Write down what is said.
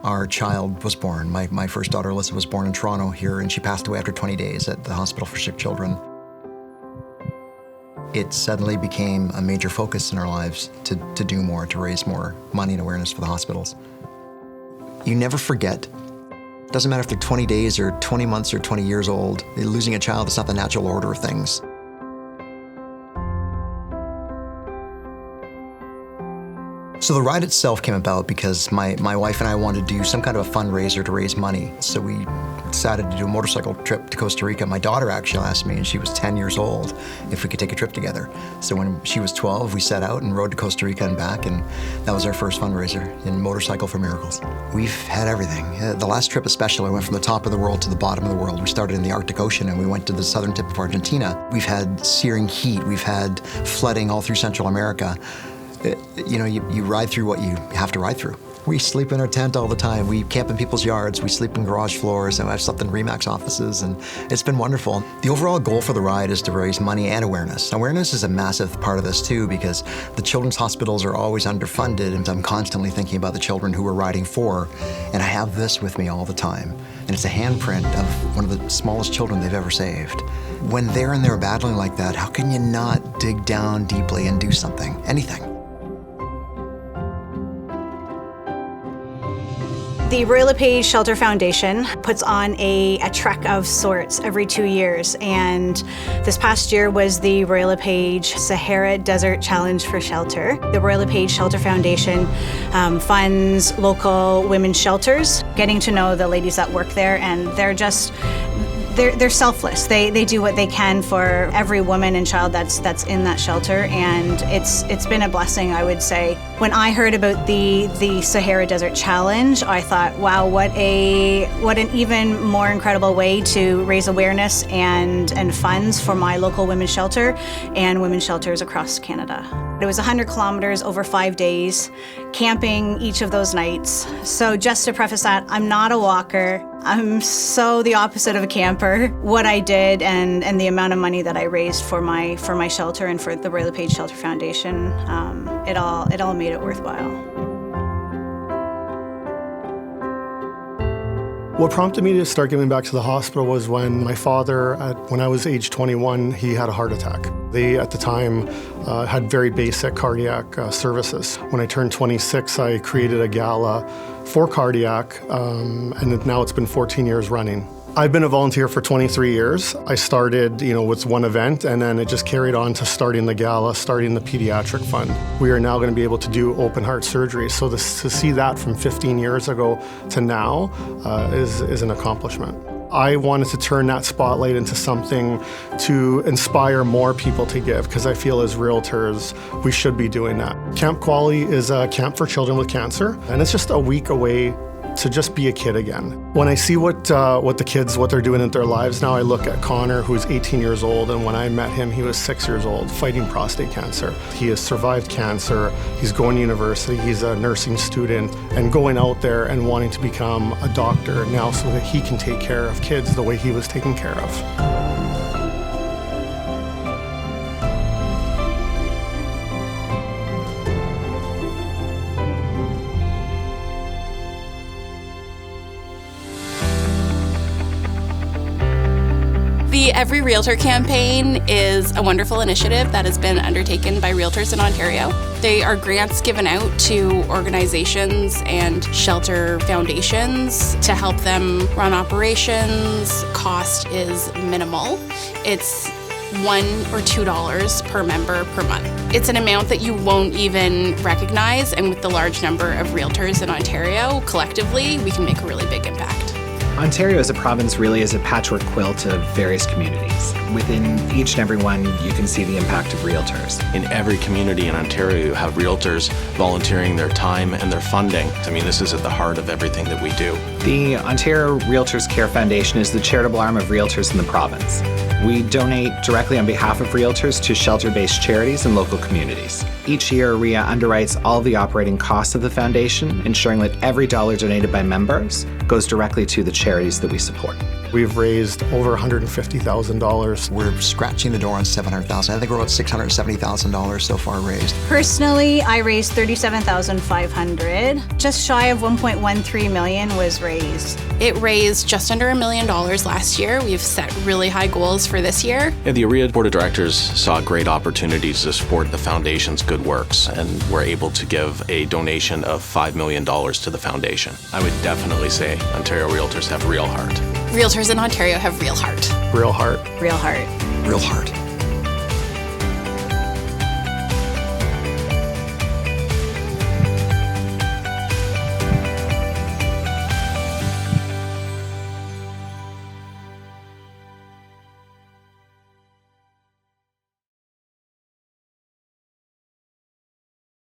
Our child was born. My first daughter, Alyssa, was born in Toronto here, and she passed away after 20 days at the Hospital for Sick Children. It suddenly became a major focus in our lives to do more, to raise more money and awareness for the hospitals. You never forget. It doesn't matter if they're 20 days or 20 months or 20 years old. Losing a child is not the natural order of things. So the ride itself came about because my wife and I wanted to do some kind of a fundraiser to raise money. So we decided to do a motorcycle trip to Costa Rica. My daughter actually asked me, and she was 10 years old, if we could take a trip together. So when she was 12, we set out and rode to Costa Rica and back, and that was our first fundraiser in Motorcycle for Miracles. We've had everything. The last trip especially, I went from the top of the world to the bottom of the world. We started in the Arctic Ocean and we went to the southern tip of Argentina. We've had searing heat. We've had flooding all through Central America. You know, you ride through what you have to ride through. We sleep in our tent all the time. We camp in people's yards. We sleep in garage floors, and I've slept in Remax offices, and it's been wonderful. The overall goal for the ride is to raise money and awareness. Awareness is a massive part of this too, because the children's hospitals are always underfunded, and I'm constantly thinking about the children who we're riding for, and I have this with me all the time. And it's a handprint of one of the smallest children they've ever saved. When they're in there battling like that, how can you not dig down deeply and do something, anything? The Royal LePage Shelter Foundation puts on a trek of sorts every 2 years, and this past year was the Royal LePage Sahara Desert Challenge for Shelter. The Royal LePage Shelter Foundation funds local women's shelters, getting to know the ladies that work there, and they're selfless. They do what they can for every woman and child that's in that shelter, and it's been a blessing, I would say. When I heard about the Sahara Desert Challenge, I thought, wow, what an even more incredible way to raise awareness and funds for my local women's shelter and women's shelters across Canada. It was 100 kilometers over 5 days, camping each of those nights. So just to preface that, I'm not a walker. I'm so the opposite of a camper. What I did and the amount of money that I raised for my shelter and for the Royal LePage Shelter Foundation, it all made it worthwhile. What prompted me to start giving back to the hospital was when my father, when I was age 21, he had a heart attack. They, at the time, had very basic cardiac services. When I turned 26, I created a gala for cardiac, and now it's been 14 years running. I've been a volunteer for 23 years. I started, with one event, and then it just carried on to starting the gala, starting the pediatric fund. We are now going to be able to do open heart surgery. So to see that from 15 years ago to now is an accomplishment. I wanted to turn that spotlight into something to inspire more people to give, because I feel as realtors, we should be doing that. Camp Quality is a camp for children with cancer, and it's just a week away to just be a kid again. When I see what the kids, what they're doing in their lives now, I look at Connor, who's 18 years old, and when I met him, he was 6 years old, fighting prostate cancer. He has survived cancer, he's going to university, he's a nursing student, and going out there and wanting to become a doctor now so that he can take care of kids the way he was taken care of. The Every Realtor campaign is a wonderful initiative that has been undertaken by Realtors in Ontario. They are grants given out to organizations and shelter foundations to help them run operations. Cost is minimal. It's $1 or $2 per member per month. It's an amount that you won't even recognize, and with the large number of realtors in Ontario, collectively, we can make a really big impact. Ontario as a province really is a patchwork quilt of various communities. Within each and every one, you can see the impact of realtors. In every community in Ontario, you have realtors volunteering their time and their funding. I mean, this is at the heart of everything that we do. The Ontario Realtors Care Foundation is the charitable arm of realtors in the province. We donate directly on behalf of realtors to shelter-based charities and local communities. Each year, RIA underwrites all the operating costs of the foundation, ensuring that every dollar donated by members goes directly to the charities that we support. We've raised over $150,000. We're scratching the door on $700,000. I think we're about $670,000 so far raised. Personally, I raised $37,500. Just shy of $1.13 million was raised. It raised just under $1 million last year. We've set really high goals for this year. Yeah, the OREA Board of Directors saw great opportunities to support the foundation's good works, and were able to give a donation of $5 million to the foundation. I would definitely say Ontario Realtors have real heart. Realtors in Ontario have real heart. Real heart. Real heart. Real heart.